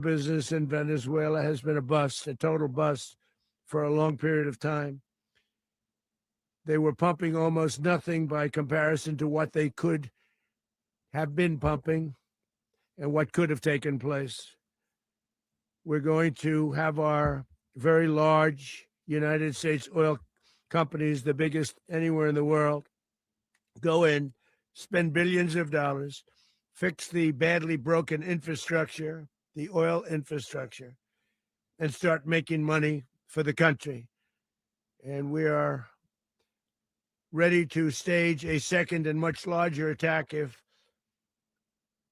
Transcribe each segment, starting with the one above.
business in Venezuela has been a bust, a total bust for a long period of time. They were pumping almost nothing by comparison to what they could have been pumping and what could have taken place. We're going to have our very large United States oil companies, the biggest anywhere in the world, go in, spend billions of dollars, fix the badly broken infrastructure, the oil infrastructure, and start making money for the country. And we are ready to stage a second and much larger attack if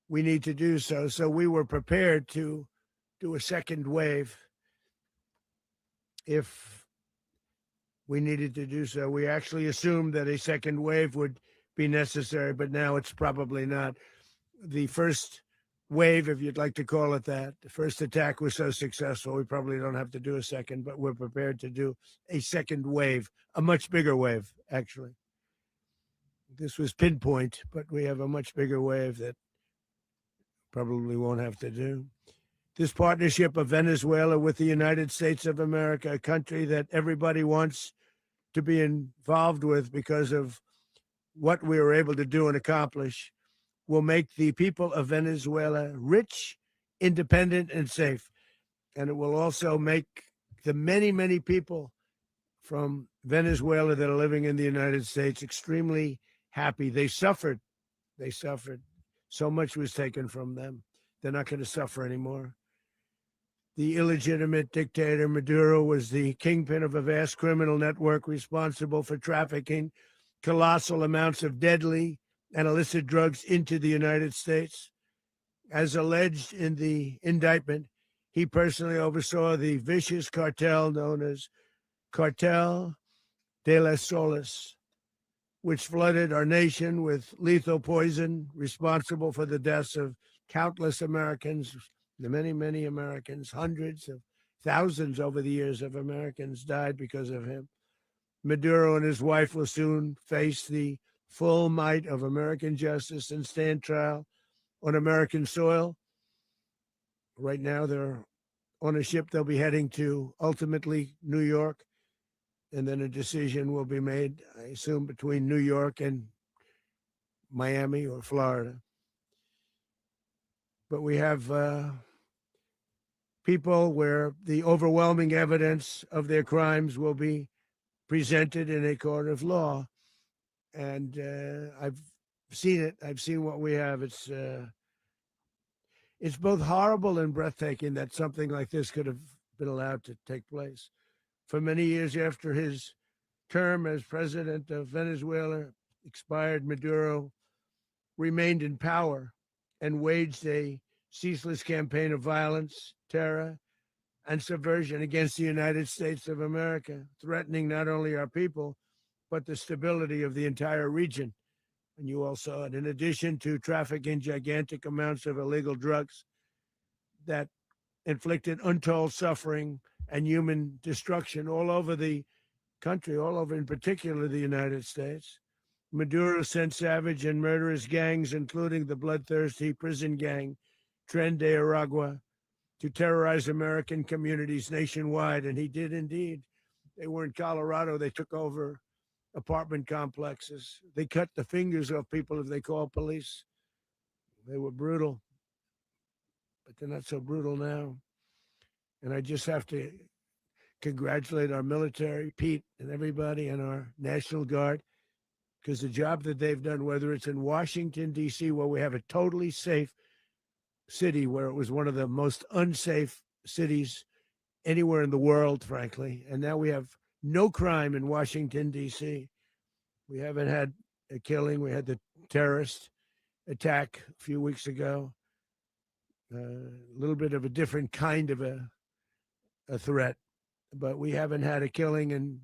we need to do so. So we were prepared to do a second wave if we needed to do so. We actually assumed that a second wave would be necessary, but now it's probably not. The first wave, if you'd like to call it that, the first attack was so successful, we probably don't have to do a second, but we're prepared to do a second wave, a much bigger wave, actually. This was pinpoint, but we have a much bigger wave that probably won't have to do. This partnership of Venezuela with the United States of America, a country that everybody wants to be involved with because of what we were able to do and accomplish, will make the people of Venezuela rich, independent, and safe. And it will also make the many, many people from Venezuela that are living in the United States extremely happy. They suffered. They suffered. So much was taken from them. They're not going to suffer anymore. The illegitimate dictator Maduro was the kingpin of a vast criminal network responsible for trafficking colossal amounts of deadly and illicit drugs into the United States. As alleged in the indictment, he personally oversaw the vicious cartel known as Cartel de las Solas, which flooded our nation with lethal poison, responsible for the deaths of countless Americans, the many, many Americans, hundreds of thousands over the years of Americans died because of him. Maduro and his wife will soon face the full might of American justice and stand trial on American soil. Right now, they're on a ship. They'll be heading to ultimately New York, and then a decision will be made, I assume, between New York and Miami or Florida. But we have people where the overwhelming evidence of their crimes will be presented in a court of law. And I've seen it. I've seen what we have. It's both horrible and breathtaking that something like this could have been allowed to take place. For many years after his term as president of Venezuela expired, Maduro remained in power and waged a ceaseless campaign of violence, terror, and subversion against the United States of America, threatening not only our people, but the stability of the entire region. And you all saw it. In addition to trafficking gigantic amounts of illegal drugs that inflicted untold suffering and human destruction all over the country, all over, in particular, the United States, Maduro sent savage and murderous gangs, including the bloodthirsty prison gang, Tren de Aragua, to terrorize American communities nationwide. And he did indeed. They were in Colorado. They took over apartment complexes. They cut the fingers off people if they called police. They were brutal, but they're not so brutal now. And I just have to congratulate our military, Pete, and everybody, and our National Guard, because the job that they've done, whether it's in Washington, D.C., where we have a totally safe city, where it was one of the most unsafe cities anywhere in the world, frankly, and now we have no crime in Washington, D.C. We haven't had a killing. We had the terrorist attack a few weeks ago. A little bit of a different kind of a threat, but we haven't had a killing in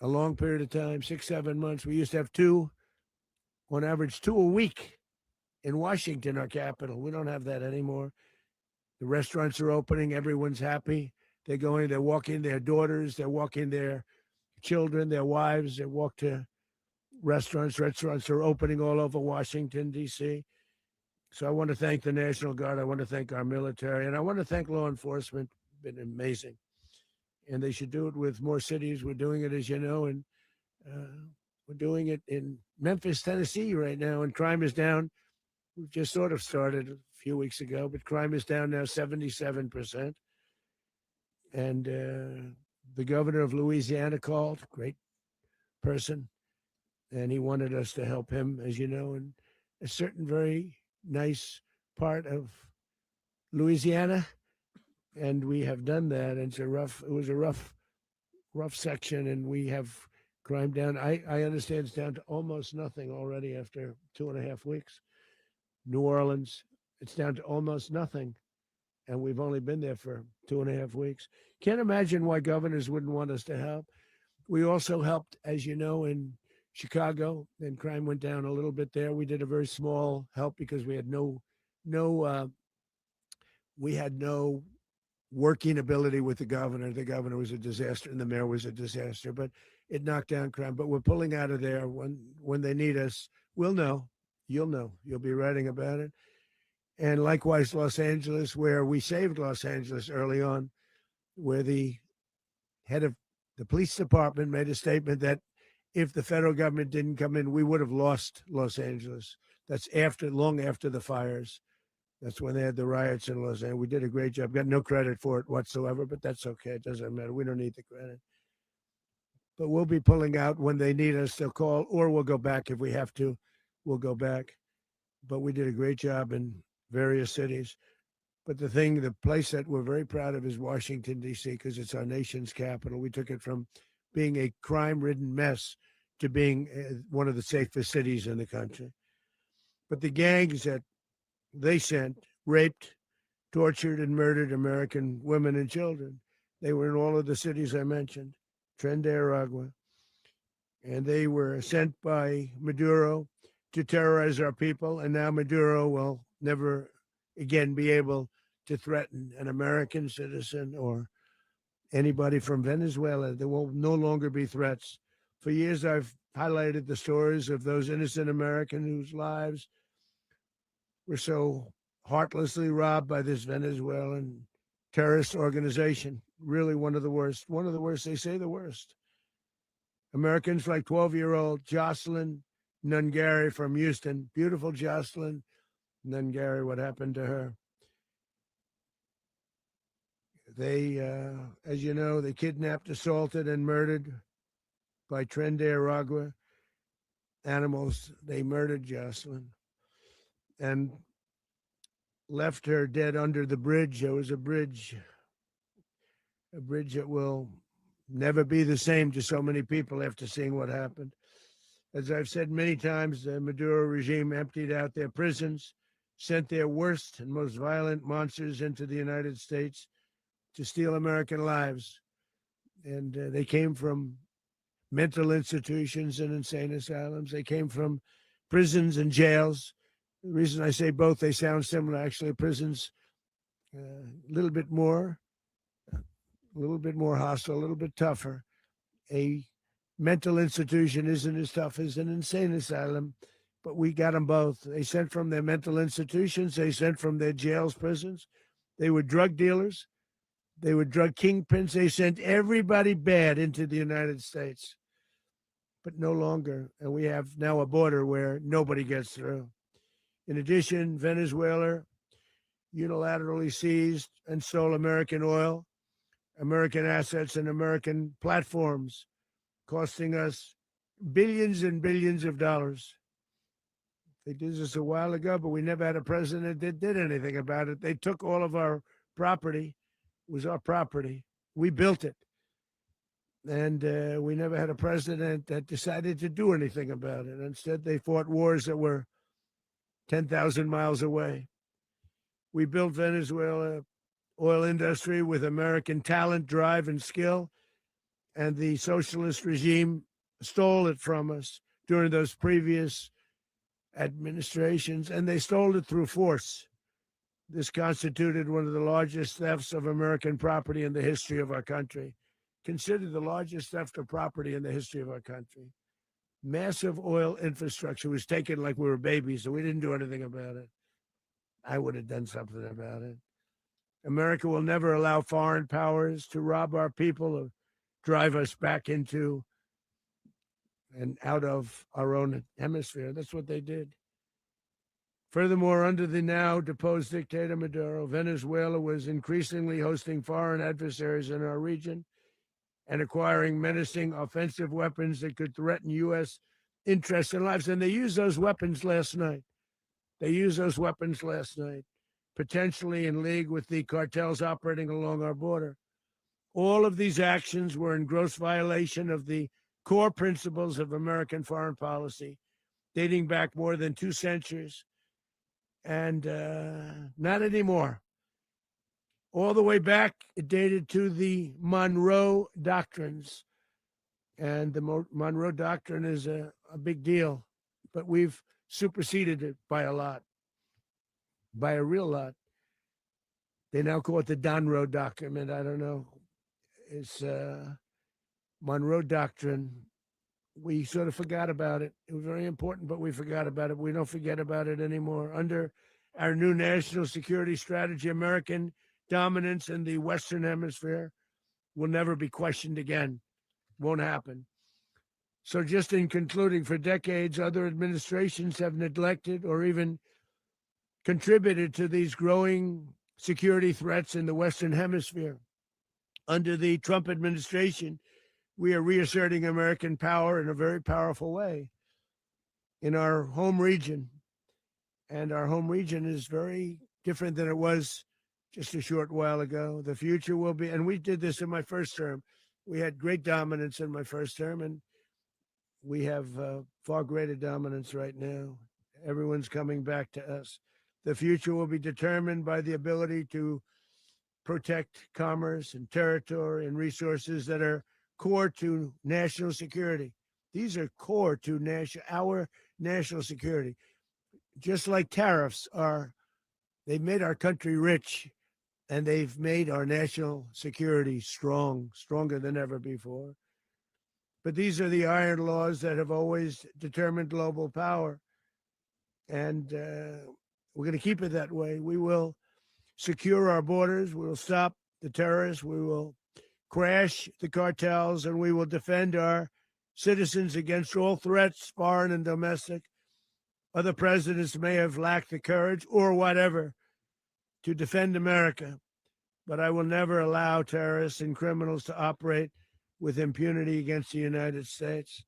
a long period of time, 6, 7 months. We used to have two, on average, two a week in Washington, our capital. We don't have that anymore. The restaurants are opening. Everyone's happy. They're going, they're walking their daughters, they're walking their children, their wives. They walk to restaurants. Restaurants are opening all over Washington, D.C. So I want to thank the National Guard. I want to thank our military, and I want to thank law enforcement. Been amazing, and they should do it with more cities. We're doing it, as you know, and uh, we're doing it in Memphis, Tennessee, right now, and crime is down. We've just sort of started a few weeks ago, but crime is down now 77%. And the governor of Louisiana called, great person, and he wanted us to help him, as you know, in a certain very nice part of Louisiana, and we have done that. And it was a rough section, and we have crime down. I understand it's down to almost nothing already after 2.5 weeks. New Orleans, it's down to almost nothing, and we've only been there for 2.5 weeks. Can't imagine why governors wouldn't want us to help. We also helped, as you know, in Chicago, and crime went down a little bit there. We did a very small help because we had no we had no working ability with the governor. The governor was a disaster, and the mayor was a disaster. But it knocked down crime. But we're pulling out of there when they need us. We'll know. You'll know. You'll be writing about it. And likewise, Los Angeles, where we saved Los Angeles early on, where the head of the police department made a statement that if the federal government didn't come in, we would have lost Los Angeles. That's long after the fires. That's when they had the riots in Los Angeles. We did a great job. Got no credit for it whatsoever, but that's okay. It doesn't matter. We don't need the credit. But we'll be pulling out when they need us. They'll call, or we'll go back if we have to. We'll go back. But we did a great job in various cities. But the place that we're very proud of is Washington, D.C., because it's our nation's capital. We took it from being a crime-ridden mess to being one of the safest cities in the country. But the gangs that they sent raped, tortured, and murdered American women and children. They were in all of the cities I mentioned, Tren de Aragua, and they were sent by Maduro to terrorize our people. And now Maduro will never again be able to threaten an American citizen or anybody from Venezuela. There will no longer be threats. For years, I've highlighted the stories of those innocent Americans whose lives were so heartlessly robbed by this Venezuelan terrorist organization. Really one of the worst. One of the worst, they say the worst. Americans like 12-year-old Jocelyn Nungari from Houston. Beautiful Jocelyn Nungari, what happened to her? They, as you know, they kidnapped, assaulted, and murdered by Tren de Aragua animals. They murdered Jocelyn and left her dead under the bridge. There was a bridge that will never be the same to so many people after seeing what happened. As I've said many times, the Maduro regime emptied out their prisons, sent their worst and most violent monsters into the United States to steal American lives. And they came from mental institutions and insane asylums. They came from prisons and jails. The reason I say both, they sound similar. Actually, prisons a little bit more hostile, a little bit tougher. A mental institution isn't as tough as an insane asylum, but we got them both. They sent from their mental institutions. They sent from their jails, prisons. They were drug dealers. They were drug kingpins. They sent everybody bad into the United States, but no longer. And we have now a border where nobody gets through. In addition, Venezuela unilaterally seized and stole American oil, American assets, and American platforms, costing us billions and billions of dollars. They did this a while ago, but we never had a president that did anything about it. They took all of our property. It was our property. We built it. And we never had a president that decided to do anything about it. Instead, they fought wars that were 10,000 miles away. We built Venezuela oil industry with American talent, drive, and skill, and the socialist regime stole it from us during those previous administrations, and they stole it through force. This constituted one of the largest thefts of American property in the history of our country. Considered the largest theft of property in the history of our country. Massive oil infrastructure was taken like we were babies, and we didn't do anything about it. I would have done something about it. America will never allow foreign powers to rob our people or drive us back into and out of our own hemisphere. That's what they did. Furthermore, under the now deposed dictator Maduro, Venezuela was increasingly hosting foreign adversaries in our region and acquiring menacing offensive weapons that could threaten U.S. interests and lives. And they used those weapons last night. Potentially in league with the cartels operating along our border. All of these actions were in gross violation of the core principles of American foreign policy, dating back more than 2 centuries. And not anymore. All the way back, it dated to the Monroe Doctrines. And the Monroe Doctrine is a big deal, but we've superseded it by a lot, by a real lot. They now call it the Monroe Document. I don't know. It's Monroe Doctrine. We sort of forgot about it. It was very important, but we forgot about it. We don't forget about it anymore. Under our new national security strategy, American dominance in the Western Hemisphere will never be questioned again. Won't happen. So just in concluding, for decades, other administrations have neglected or even contributed to these growing security threats in the Western Hemisphere. Under the Trump administration, we are reasserting American power in a very powerful way in our home region. And our home region is very different than it was just a short while ago. The future will be, and we did this in my first term. We had great dominance in my first term, and we have far greater dominance right now. Everyone's coming back to us. The future will be determined by the ability to protect commerce and territory and resources that are core to national security. These are core to our national security. Just like tariffs are, they've made our country rich, and they've made our national security stronger than ever before. But these are the iron laws that have always determined global power. And we're going to keep it that way. We will secure our borders. We will stop the terrorists. We will crash the cartels, and we will defend our citizens against all threats, foreign and domestic. Other presidents may have lacked the courage or whatever to defend America, but I will never allow terrorists and criminals to operate with impunity against the United States.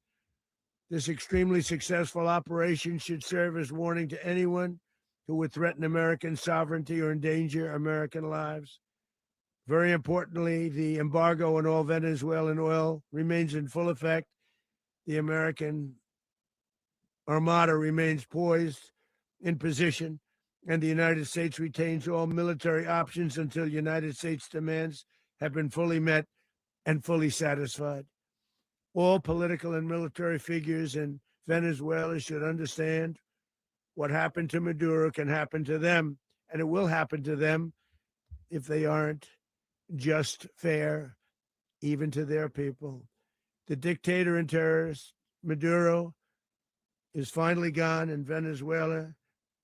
This extremely successful operation should serve as warning to anyone who would threaten American sovereignty or endanger American lives. Very importantly, the embargo on all Venezuelan oil remains in full effect. The American Armada remains poised in position, and the United States retains all military options until United States demands have been fully met and fully satisfied. All political and military figures in Venezuela should understand what happened to Maduro can happen to them, and it will happen to them if they aren't just, fair, even to their people. The dictator and terrorist, Maduro, is finally gone in Venezuela.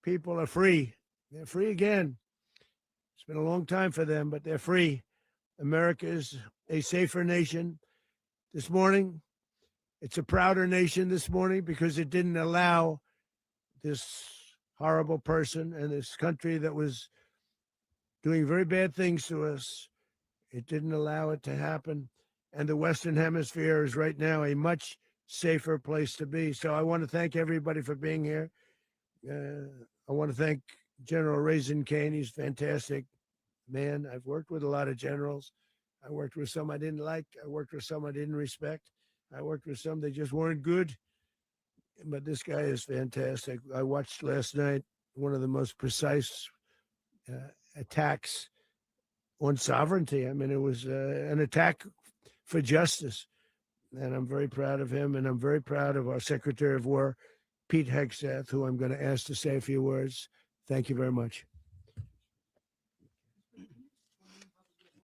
People are free. They're free again. It's been a long time for them, but they're free. America is a safer nation. This morning, it's a prouder nation this morning because it didn't allow this horrible person and this country that was doing very bad things to us. It didn't allow it to happen. And the Western Hemisphere is right now a much safer place to be. So I want to thank everybody for being here. I want to thank General Raisin Kane. He's a fantastic man. I've worked with a lot of generals. I worked with some I didn't like. I worked with some I didn't respect. I worked with some that just weren't good. But this guy is fantastic. I watched last night one of the most precise attacks on sovereignty. I mean, it was an attack for justice. And I'm very proud of him. And I'm very proud of our Secretary of War, Pete Hegseth, who I'm going to ask to say a few words. Thank you very much.